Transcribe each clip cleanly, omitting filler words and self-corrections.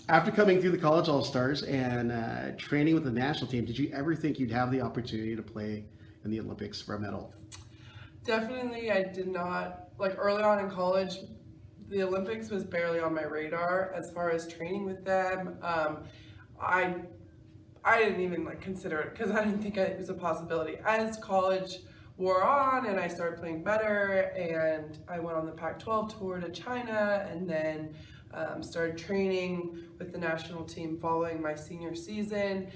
After coming through the college all-stars and training with the national team, did you ever think you'd have the opportunity to play in the Olympics for a medal? Definitely, I did not, like early on in college, the Olympics was barely on my radar as far as training with them. I I didn't even like consider it because I didn't think it was a possibility. As college wore on and I started playing better, and I went on the Pac-12 tour to China, and then started training with the national team following my senior season.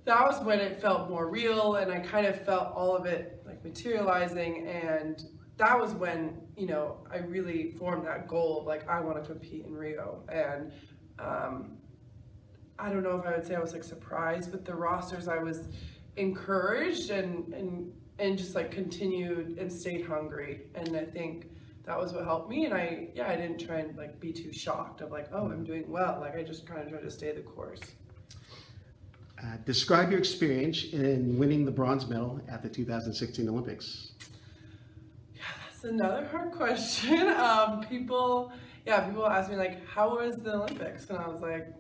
That was when it felt more real, and I kind of felt all of it like materializing. And that was when, I really formed that goal of like, I want to compete in Rio. And I don't know if I would say I was like surprised with the rosters. I was encouraged and just like continued and stayed hungry. And I think that was what helped me. And I didn't try and like be too shocked of like, oh, I'm doing well. Like I just kind of tried to stay the course. Describe your experience in winning the bronze medal at the 2016 Olympics. Yeah, that's another hard question. People ask me like, how was the Olympics? And I was like,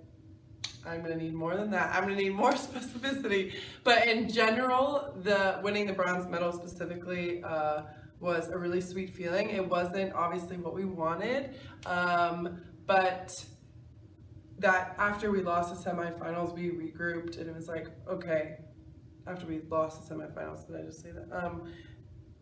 I'm gonna need more than that. I'm gonna need more specificity. But in general, the winning the bronze medal specifically was a really sweet feeling. It wasn't obviously what we wanted, but that after we lost the semifinals, we regrouped, and it was like, okay, after we lost the semifinals, did I just say that?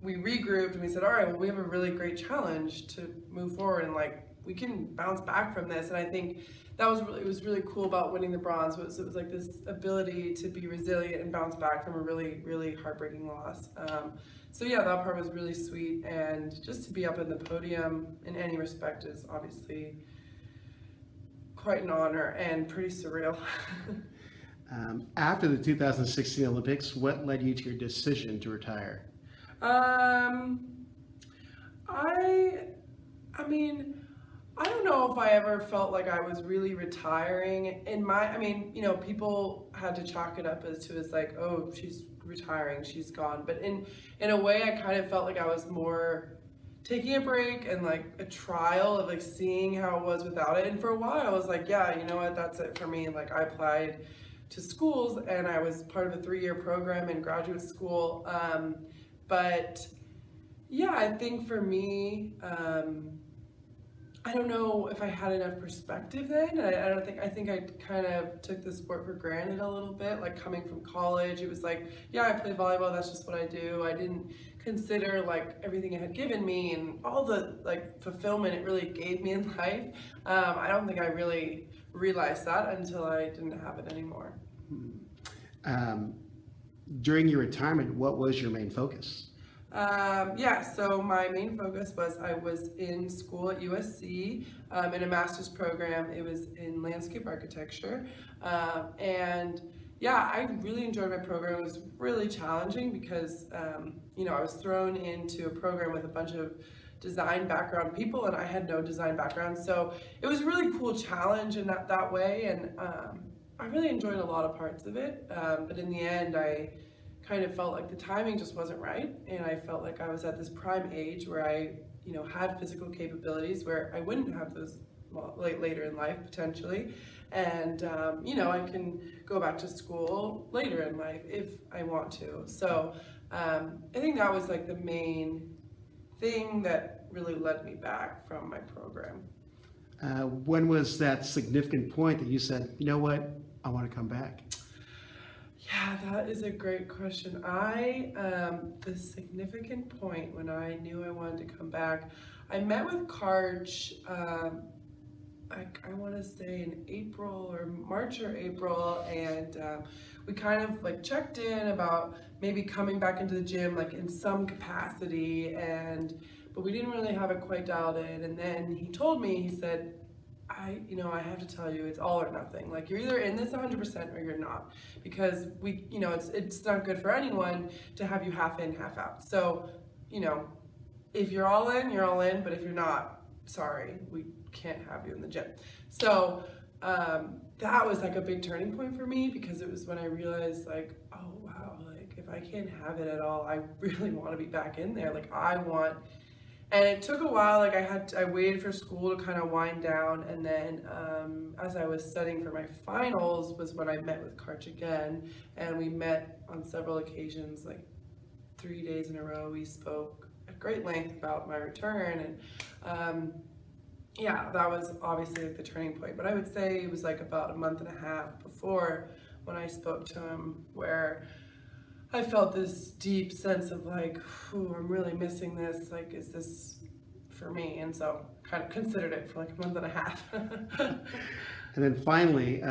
We regrouped and we said, all right, well, we have a really great challenge to move forward, and like, we can bounce back from this. And I think that was really cool about winning the bronze, was it was like this ability to be resilient and bounce back from a really, really heartbreaking loss. So yeah, that part was really sweet, and just to be up in the podium in any respect is obviously quite an honor and pretty surreal. After the 2016 Olympics, what led you to your decision to retire? I mean, I don't know if I ever felt like I was really retiring. People had to chalk it up as like, oh, she's retiring, she's gone. But in a way, I kind of felt like I was more taking a break and like a trial of like seeing how it was without it. And for a while I was like, yeah, you know what, that's it for me. And like I applied to schools, and I was part of a 3-year program in graduate school. But yeah, I think for me, I don't know if I had enough perspective then. I think I kind of took the sport for granted a little bit. Like coming from college, it was like, yeah, I play volleyball, that's just what I do. I didn't consider like everything it had given me and all the like fulfillment it really gave me in life. I don't think I really realized that until I didn't have it anymore. During your retirement, what was your main focus? So my main focus was I was in school at USC in a master's program. It was in landscape architecture. And yeah, I really enjoyed my program. It was really challenging because, I was thrown into a program with a bunch of design background people, and I had no design background. So it was a really cool challenge in that way. And I really enjoyed a lot of parts of it. But in the end, I kind of felt like the timing just wasn't right, and I felt like I was at this prime age where I, had physical capabilities where I wouldn't have those later in life potentially, and I can go back to school later in life if I want to. So I think that was like the main thing that really led me back from my program. When was that significant point that you said, you know what, I want to come back? Yeah, that is a great question. The significant point when I knew I wanted to come back, I met with Karch, I want to say in April or March or April, and we kind of like checked in about maybe coming back into the gym like in some capacity, but we didn't really have it quite dialed in. And then he told me, he said, I have to tell you, it's all or nothing. Like you're either in this 100% or you're not, because it's not good for anyone to have you half in, half out. So, if you're all in, you're all in, but if you're not, sorry, we can't have you in the gym. So that was like a big turning point for me, because it was when I realized like, oh wow, like if I can't have it at all, I really want to be back in there. Like I want And it took a while. Like I waited for school to kind of wind down, and then as I was studying for my finals was when I met with Karsta again, and we met on several occasions, like 3 days in a row. We spoke at great length about my return, and yeah, that was obviously like the turning point. But I would say it was like about a month and a half before when I spoke to him where I felt this deep sense of like, ooh, I'm really missing this. Like, is this for me? And so kind of considered it for like a month and a half. And then finally,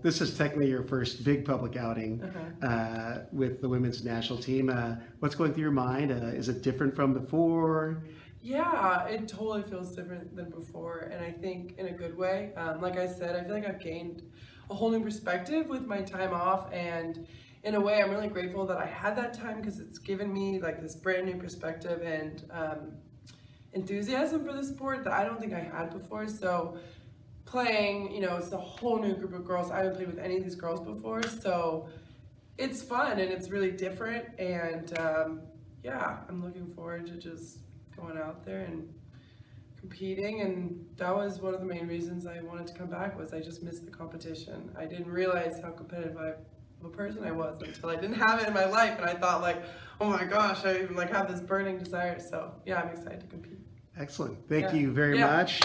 this is technically your first big public outing with the women's national team. What's going through your mind? Is it different from before? Yeah, it totally feels different than before, and I think in a good way. Like I said, I feel like I've gained a whole new perspective with my time off, and in a way, I'm really grateful that I had that time because it's given me like this brand new perspective and enthusiasm for the sport that I don't think I had before. So playing, you know, it's a whole new group of girls. I haven't played with any of these girls before, so it's fun and it's really different. And yeah, I'm looking forward to just going out there and competing. And that was one of the main reasons I wanted to come back, was I just missed the competition. I didn't realize how competitive of a person I was until I didn't have it in my life, and I thought like, oh my gosh, I even like have this burning desire. So yeah, I'm excited to compete. Excellent. Thank you very much.